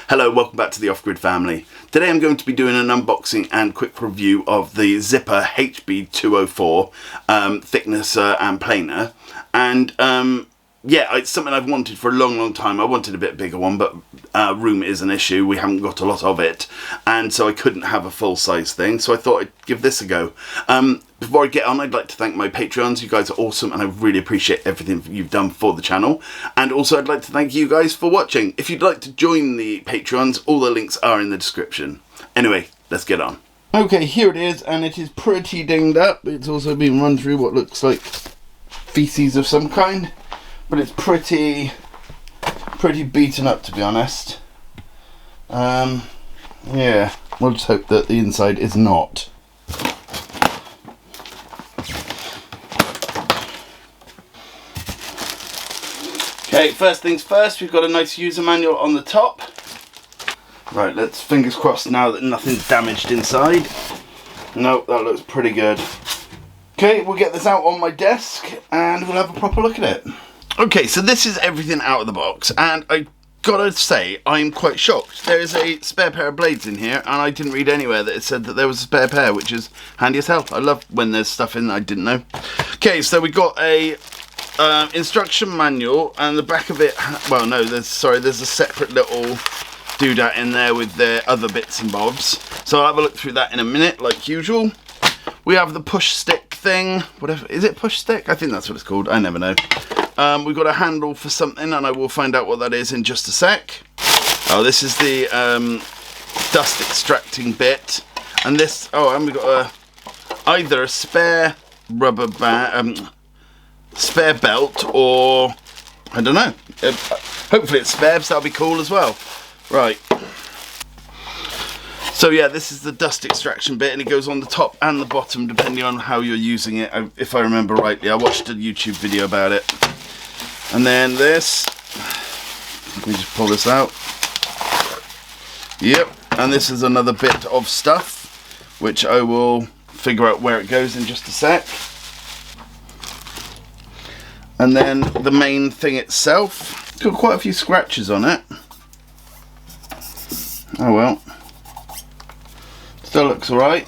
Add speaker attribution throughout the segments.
Speaker 1: Hello, welcome back to the Off-Grid family. Today I'm going to be doing an unboxing and quick review of the ZIPPER HB204 thicknesser and planer. And yeah, it's something I've wanted for a long time. I wanted a bit bigger one, but room is an issue. We haven't got a lot of it, and so I couldn't have a full-size thing, so I thought I'd give this a go. Before I get on, I'd like to thank my Patreons. You guys are awesome, and I really appreciate everything you've done for the channel. And also, I'd like to thank you guys for watching. If you'd like to join the Patreons, all the links are in the description. Anyway, let's get on. Okay, here it is, and it is pretty dinged up. It's also been run through what looks like feces of some kind, but it's pretty beaten up, to be honest. Yeah, we'll just hope that the inside is not. Okay, first things first, we've got a nice user manual on the top. Right, let's fingers crossed now that nothing's damaged inside. Nope, that looks pretty good. Okay, we'll get this out on my desk and we'll have a proper look at it. Okay, so this is everything out of the box, and I gotta say, I'm quite shocked. There is a spare pair of blades in here, and I didn't read anywhere that it said that there was a spare pair, which is handy as hell. I love when there's stuff in that I didn't know. Okay, so we got a instruction manual, and the back of it, well no, there's a separate little doodad in there with the other bits and bobs. So I'll have a look through that in a minute, like usual. We have the push stick thing, whatever, is it push stick? I think that's what it's called, I never know. We've got a handle for something, and I will find out what that is in just a sec. Oh, this is the dust extracting bit, and this, oh, and we've got either a spare rubber band, spare belt, or I don't know. Hopefully it's spare, so that'll be cool as well. Right. So yeah, this is the dust extraction bit, and it goes on the top and the bottom depending on how you're using it. If I remember rightly, I watched a YouTube video about it. And then this, let me just pull this out. Yep, and this is another bit of stuff, which I will figure out where it goes in just a sec. And then the main thing itself, it's got quite a few scratches on it. Oh well, still looks alright.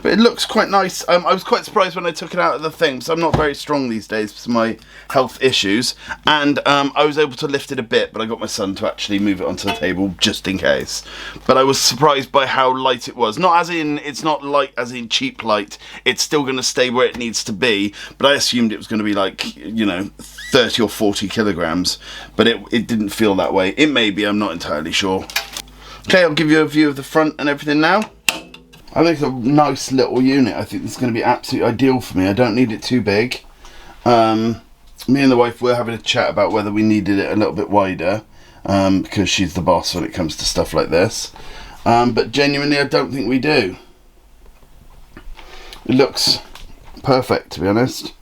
Speaker 1: But it looks quite nice. I was quite surprised when I took it out of the thing, so I'm not very strong these days for my health issues. And I was able to lift it a bit, but I got my son to actually move it onto the table just in case. But I was surprised by how light it was. Not as in, it's not light as in cheap light. It's still going to stay where it needs to be. But I assumed it was going to be like, you know, 30 or 40 kilograms. But it didn't feel that way. It may be, I'm not entirely sure. Okay, I'll give you a view of the front and everything now. I think it's a nice little unit. I think it's going to be absolutely ideal for me. I don't need it too big. Me and the wife were having a chat about whether we needed it a little bit wider, because she's the boss when it comes to stuff like this. But genuinely, I don't think we do. It looks perfect, to be honest.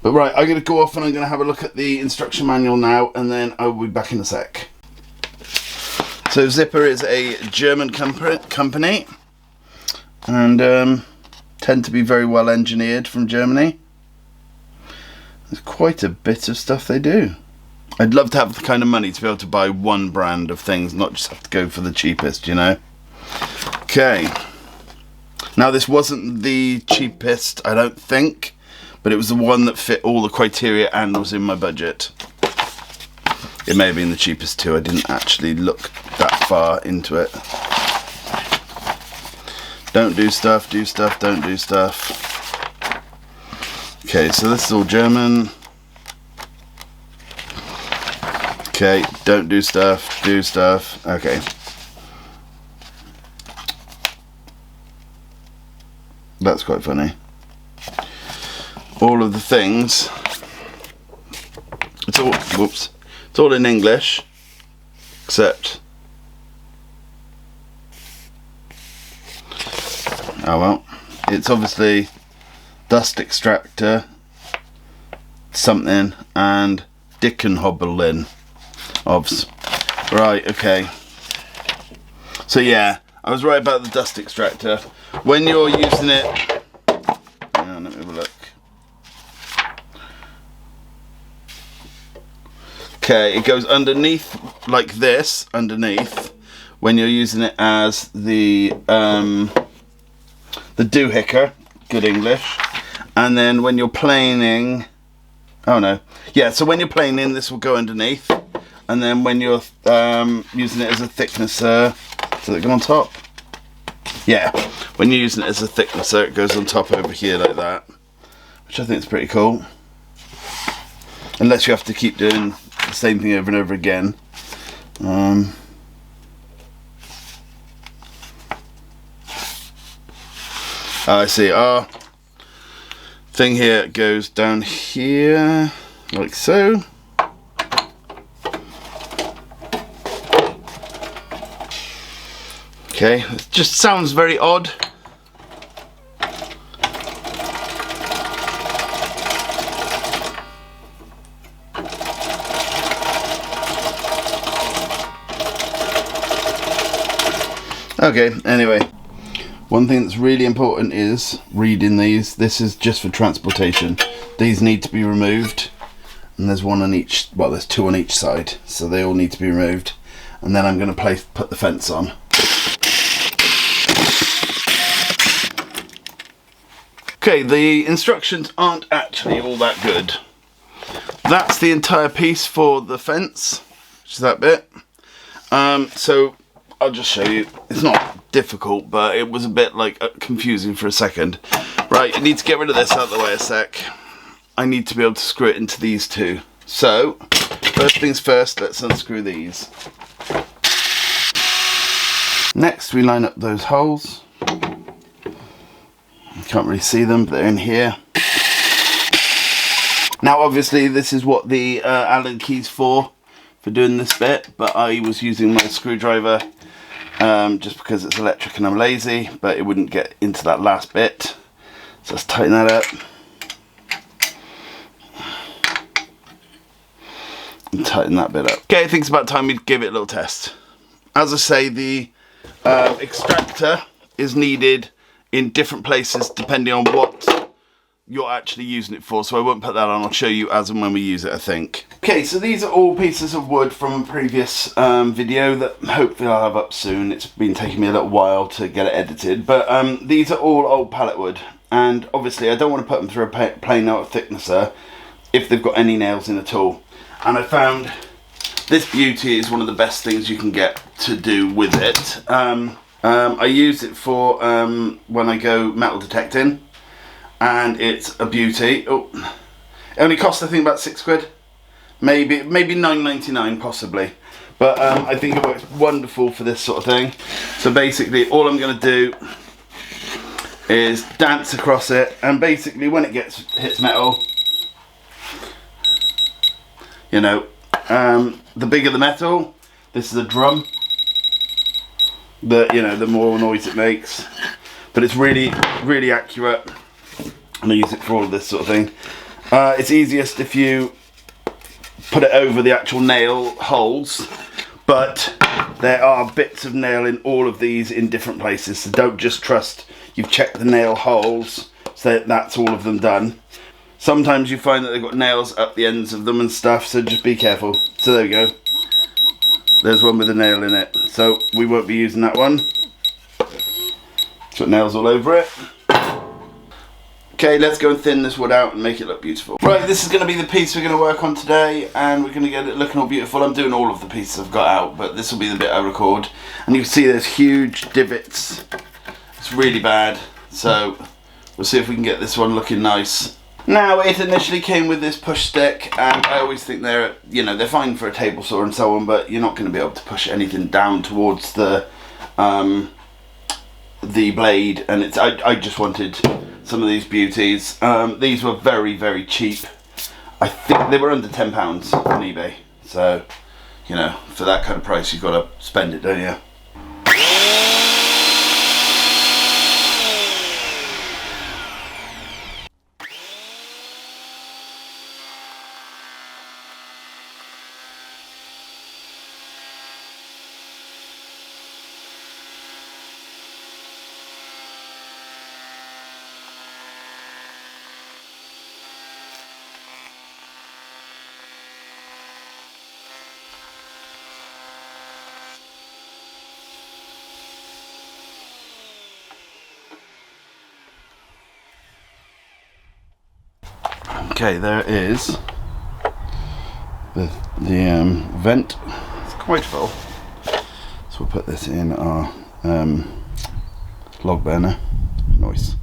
Speaker 1: But right, I'm going to go off and I'm going to have a look at the instruction manual now, and then I will be back in a sec. So ZIPPER is a German company. And tend to be very well engineered from Germany. There's quite a bit of stuff they do. I'd love to have the kind of money to be able to buy one brand of things, not just have to go for the cheapest, you know. Okay. Now this wasn't the cheapest, I don't think, but it was the one that fit all the criteria and was in my budget. It may have been the cheapest too. I didn't actually look that far into it. Don't do stuff, don't do stuff. Okay, so this is all German. Okay, don't do stuff, do stuff. Okay. That's quite funny. All of the things. It's all, whoops. It's all in English, except, oh well, it's obviously dust extractor, something, and Dickenhobelin. Obvs. Right, okay. So yeah, I was right about the dust extractor. When you're using it, hang on, let me have a look. Okay, it goes underneath like this, underneath, when you're using it as the doohicker, good English. And then when you're planing, oh no, yeah, so when you're planing, this will go underneath. And then when you're using it as a thicknesser, does it go on top? Yeah, when you're using it as a thicknesser, it goes on top over here like that, which I think is pretty cool. Unless you have to keep doing the same thing over and over again. I see. Our thing here goes down here, like so. Okay, it just sounds very odd. Okay, anyway, one thing that's really important is reading these. This is just for transportation. These need to be removed, and there's one on each, well, there's two on each side, so they all need to be removed. And then I'm going to put the fence on. Okay, the instructions aren't actually all that good. That's the entire piece for the fence, which is that bit. So I'll just show you. It's not difficult, but it was a bit like confusing for a second. Right, you need to get rid of this out of the way a sec. I need to be able to screw it into these two. So, first things first, let's unscrew these. Next, we line up those holes. You can't really see them, but they're in here. Now, obviously, this is what the Allen key's for doing this bit, but I was using my screwdriver just because it's electric and I'm lazy, but it wouldn't get into that last bit. So let's tighten that up. And tighten that bit up. Okay, I think it's about time we give it a little test. As I say, the extractor is needed in different places depending on what you're actually using it for, so I won't put that on. I'll show you as and when we use it, I think. Okay, so these are all pieces of wood from a previous video that hopefully I'll have up soon. It's been taking me a little while to get it edited, but these are all old pallet wood, and obviously I don't want to put them through a plain nail thicknesser if they've got any nails in at all. And I found this beauty is one of the best things you can get to do with it. I use it for when I go metal detecting, and it's a beauty. Oh, it only costs I think about £6, maybe £9.99 possibly, but I think it works wonderful for this sort of thing. So basically all I'm going to do is dance across it, and basically when it hits metal, you know, the bigger the metal, this is a drum, the more noise it makes, but it's really accurate, and I use it for all of this sort of thing. It's easiest if you put it over the actual nail holes, but there are bits of nail in all of these in different places, so don't just trust you've checked the nail holes so that's all of them done. Sometimes you find that they've got nails up the ends of them and stuff, so just be careful. So there we go. There's one with a nail in it, so we won't be using that one. It's got nails all over it. Okay, let's go and thin this wood out and make it look beautiful. Right, this is going to be the piece we're going to work on today, and we're going to get it looking all beautiful. I'm doing all of the pieces I've got out, but this will be the bit I record. And you can see there's huge divots. It's really bad, so we'll see if we can get this one looking nice. Now, it initially came with this push stick, and I always think they're fine for a table saw and so on, but you're not going to be able to push anything down towards the blade, and I just wanted some of these beauties. These were very cheap. I think they were under £10 on eBay, so for that kind of price you've got to spend it, don't you? Okay, there is the vent. It's quite full, so we'll put this in our log burner. Nice.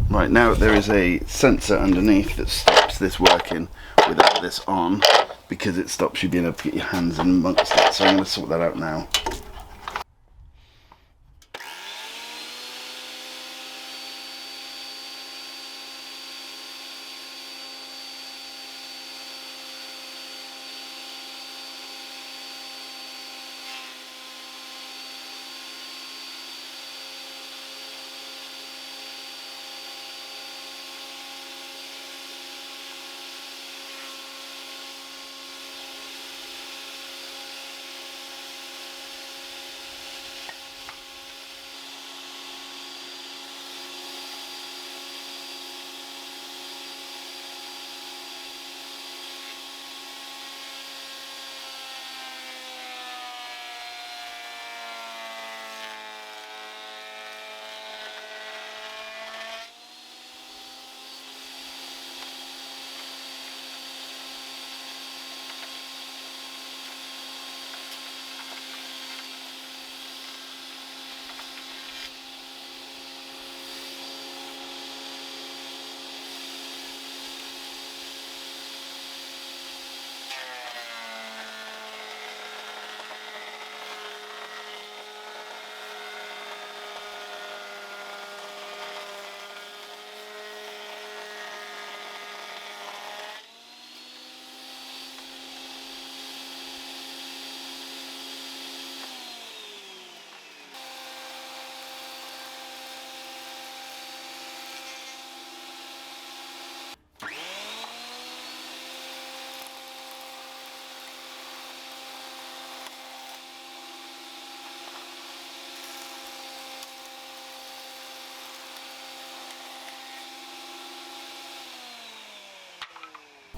Speaker 1: Right, now there is a sensor underneath that stops this working without this on, because it stops you being able to get your hands in amongst it, so I'm going to sort that out now.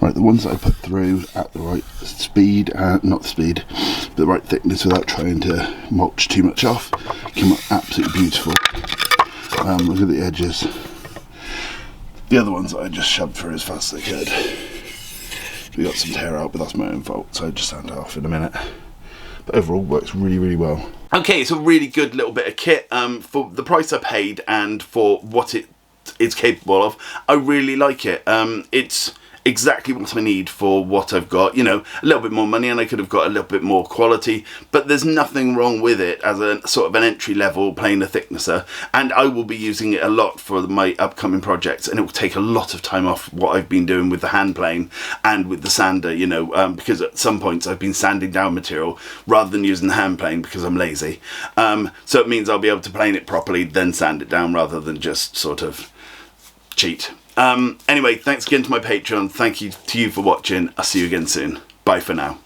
Speaker 1: Right, the ones that I put through at the right speed, not the speed, but the right thickness without trying to mulch too much off, came up absolutely beautiful. Look at the edges. The other ones I just shoved through as fast as I could. We got some tear out, but that's my own fault, so I just sand it off in a minute. But overall, works really, really well. Okay, it's a really good little bit of kit for the price I paid and for what it's capable of. I really like it. It's exactly what I need for what I've got. You know, a little bit more money and I could have got a little bit more quality, but there's nothing wrong with it as a sort of an entry level planer thicknesser, and I will be using it a lot for my upcoming projects, and it will take a lot of time off what I've been doing with the hand plane and with the sander, you know, because at some points I've been sanding down material rather than using the hand plane because I'm lazy. So it means I'll be able to plane it properly, then sand it down rather than just sort of cheat. Anyway, thanks again to my Patreon. Thank you to you for watching. I'll see you again soon. Bye for now.